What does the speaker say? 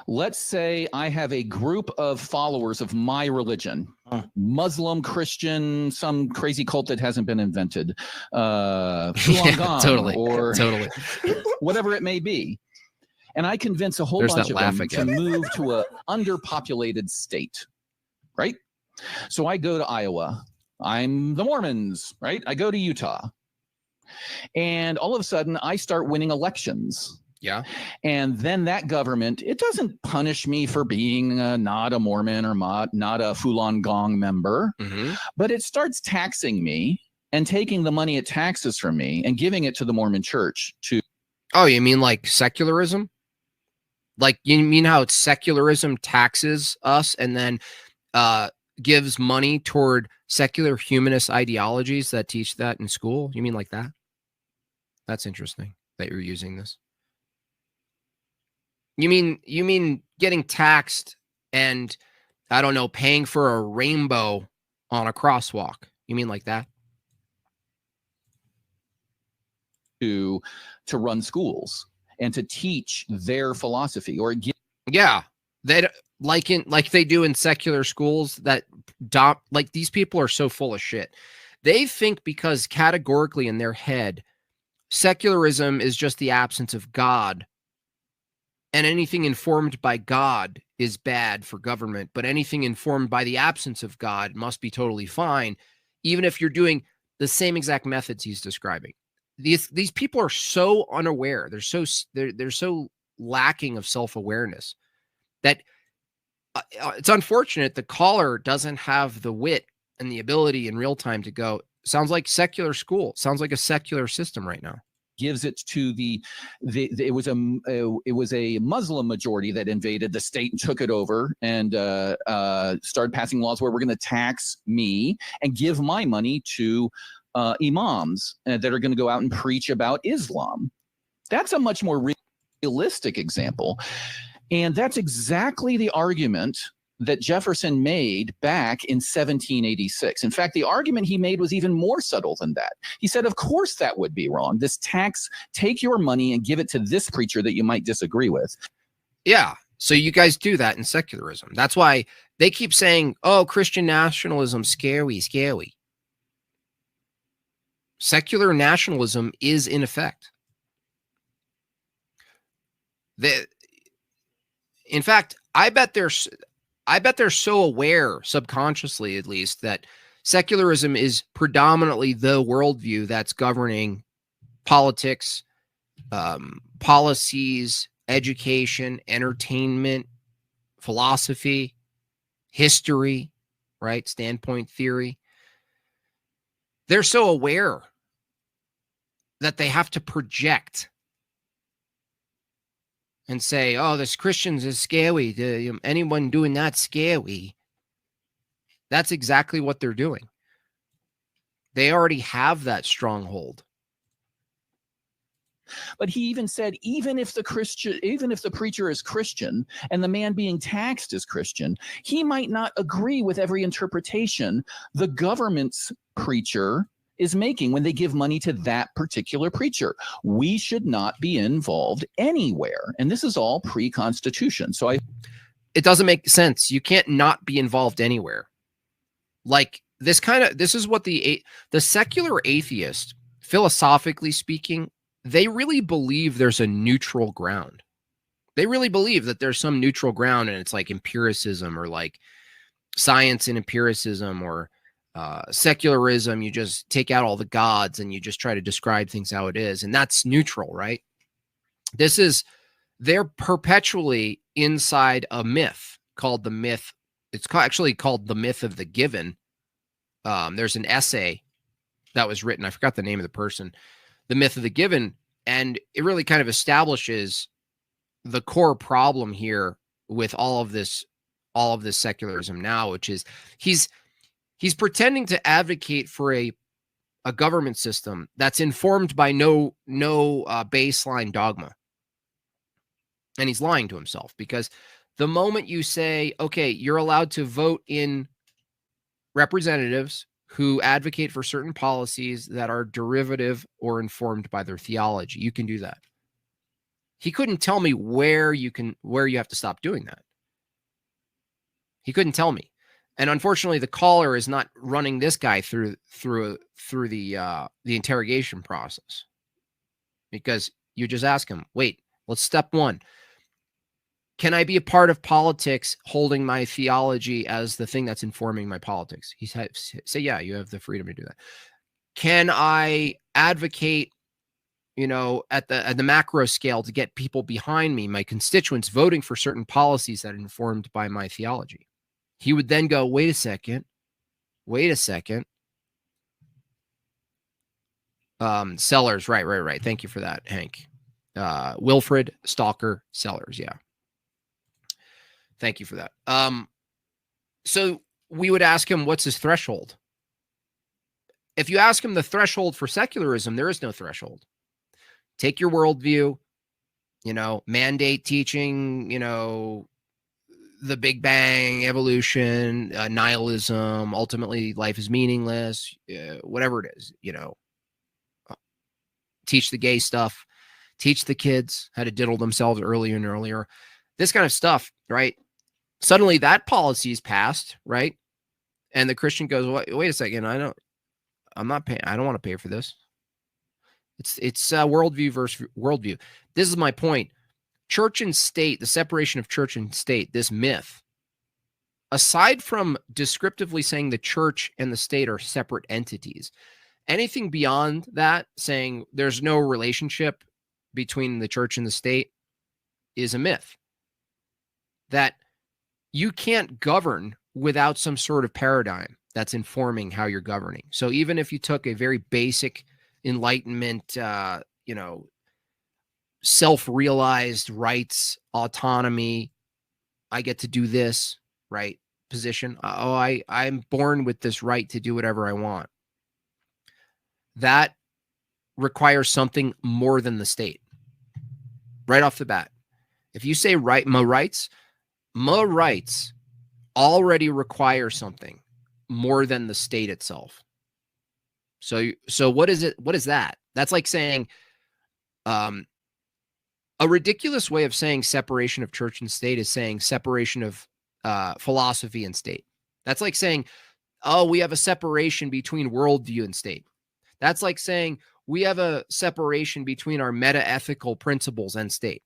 Let's say I have a group of followers of my religion, Muslim, Christian, some crazy cult that hasn't been invented, Falun Gong, totally, or totally, whatever it may be. And I convince a whole There's bunch that of laugh them again. to move to an underpopulated state, right? So I go to Iowa. I'm the Mormons, right? I go to Utah. And all of a sudden, I start winning elections. Yeah. And then that government, it doesn't punish me for being not a Mormon or not a Falun Gong member, but it starts taxing me and taking the money it taxes from me and giving it to the Mormon church to. Oh, you mean like secularism? Like, you mean how secularism taxes us and then gives money toward secular humanist ideologies that teach that in school? You mean like that? That's interesting that you're using this. You mean getting taxed and, I don't know, paying for a rainbow on a crosswalk? You mean like that? To run schools and to teach their philosophy, or yeah, they like they do in secular schools. That like, these people are so full of shit. They think because categorically in their head, secularism is just the absence of God, and anything informed by God is bad for government, but anything informed by the absence of God must be totally fine, even if you're doing the same exact methods he's describing. These people are so unaware. They're so lacking of self-awareness that it's unfortunate the caller doesn't have the wit and the ability in real time to go, sounds like secular school, sounds like a secular system right now. Gives it to it was a Muslim majority that invaded the state and took it over and started passing laws where we're going to tax me and give my money to imams that are going to go out and preach about Islam. That's a much more realistic example. And that's exactly the argument that Jefferson made back in 1786. In fact, the argument he made was even more subtle than that. He said, of course that would be wrong. This tax, take your money and give it to this preacher that you might disagree with. Yeah. So you guys do that in secularism. That's why they keep saying, oh, Christian nationalism, scary, scary. Secular nationalism is in effect. In fact, I bet they're so aware, subconsciously at least, that secularism is predominantly the worldview that's governing politics, policies, education, entertainment, philosophy, history, right? Standpoint theory. They're so aware that they have to project and say, oh, this Christians is scary. Anyone doing that scary. That's exactly what they're doing. They already have that stronghold. But he even said, even if the preacher is Christian and the man being taxed is Christian, he might not agree with every interpretation the government's preacher is making when they give money to that particular preacher. We should not be involved anywhere. And this is all pre-Constitution. So it doesn't make sense. You can't not be involved anywhere. Like this is what the secular atheist, philosophically speaking, they really believe there's a neutral ground. They really believe that there's some neutral ground, and it's like empiricism, or like science and empiricism, or secularism. You just take out all the gods and you just try to describe things how it is. And that's neutral, right? They're perpetually inside a myth called the myth. It's actually called the myth of the given. There's an essay that was written. I forgot the name of the person. The myth of the given. And it really kind of establishes the core problem here with all of this secularism now, which is he's pretending to advocate for a government system that's informed by no baseline dogma. And he's lying to himself, because the moment you say, okay, you're allowed to vote in representatives who advocate for certain policies that are derivative or informed by their theology, you can do that. He couldn't tell me where you have to stop doing that. He couldn't tell me. And unfortunately, the caller is not running this guy through the interrogation process, because you just ask him, wait, let's step one. Can I be a part of politics holding my theology as the thing that's informing my politics? He said, say, yeah, you have the freedom to do that. Can I advocate, at the macro scale to get people behind me, my constituents, voting for certain policies that are informed by my theology? He would then go, wait a second. Sellers, right. Thank you for that, Hank. Wilfred, Stalker, Sellers, yeah. Thank you for that. So we would ask him, what's his threshold? If you ask him the threshold for secularism, there is no threshold. Take your worldview, mandate teaching, the Big Bang, evolution, nihilism, ultimately life is meaningless, whatever it is, teach the gay stuff, teach the kids how to diddle themselves earlier and earlier, this kind of stuff, right? Suddenly that policy is passed, right? And the Christian goes, wait a second, I'm not paying, I don't want to pay for this. It's worldview versus worldview. This is my point. Church and state, the separation of church and state, this myth, aside from descriptively saying the church and the state are separate entities, anything beyond that, saying there's no relationship between the church and the state, is a myth. That you can't govern without some sort of paradigm that's informing how you're governing. So even if you took a very basic Enlightenment, self-realized rights, autonomy, I get to do this, right, position. I'm born with this right to do whatever I want. That requires something more than the state. Right off the bat. If you say my rights already require something more than the state itself. So what is it? What is that? That's like saying, a ridiculous way of saying separation of church and state is saying separation of philosophy and state. That's like saying, oh, we have a separation between worldview and state. That's like saying we have a separation between our meta-ethical principles and state.